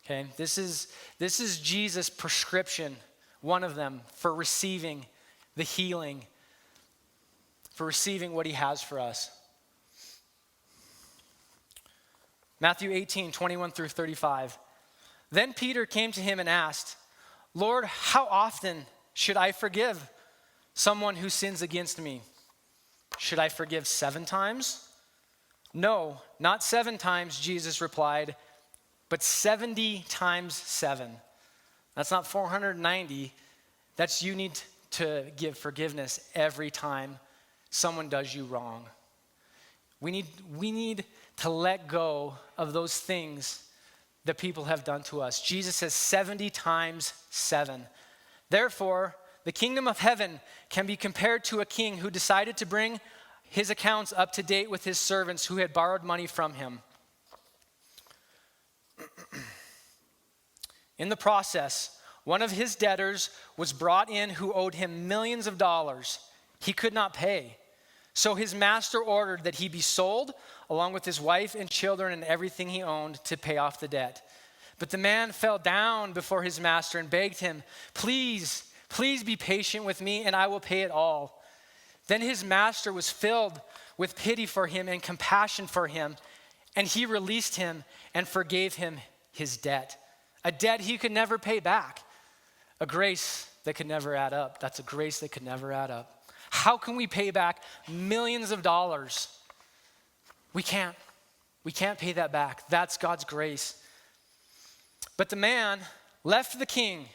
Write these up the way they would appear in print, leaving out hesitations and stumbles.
Okay, this is Jesus' prescription, one of them, for receiving the healing, for receiving what he has for us. Matthew 18, 21 through 35. Then Peter came to him and asked, Lord, how often should I forgive someone who sins against me? Should I forgive 7 times? No, not 7 times, Jesus replied, but 70 times 7. That's not 490. That's you need to give forgiveness every time someone does you wrong. We need to let go of those things that people have done to us. Jesus says 70 times 7. Therefore, the kingdom of heaven can be compared to a king who decided to bring his accounts up to date with his servants who had borrowed money from him. In the process, one of his debtors was brought in who owed him millions of dollars. He could not pay. So his master ordered that he be sold along with his wife and children and everything he owned to pay off the debt. But the man fell down before his master and begged him, please be patient with me and I will pay it all. Then his master was filled with pity for him and compassion for him, and he released him and forgave him his debt. A debt he could never pay back. A grace that could never add up. That's a grace that could never add up. How can we pay back millions of dollars? We can't. We can't pay that back. That's God's grace. But the man left the king.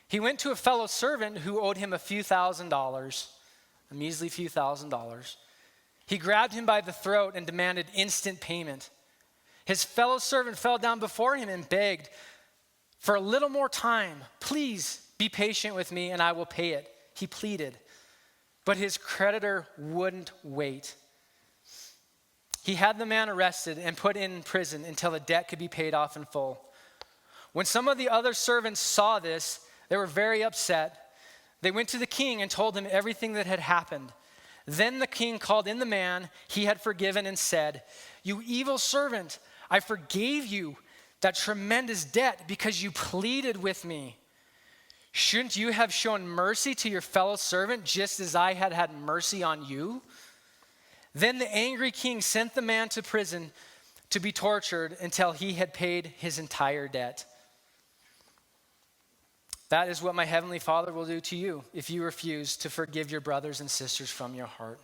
He went to a fellow servant who owed him a few $1,000s, a measly few $1,000s. He grabbed him by the throat and demanded instant payment. His fellow servant fell down before him and begged for a little more time. Please be patient with me and I will pay it. He pleaded. But his creditor wouldn't wait. He had the man arrested and put in prison until the debt could be paid off in full. When some of the other servants saw this, they were very upset. They went to the king and told him everything that had happened. Then the king called in the man he had forgiven and said, "You evil servant, I forgave you that tremendous debt because you pleaded with me. Shouldn't you have shown mercy to your fellow servant just as I had had mercy on you?" Then the angry king sent the man to prison to be tortured until he had paid his entire debt. That is what my heavenly Father will do to you if you refuse to forgive your brothers and sisters from your heart.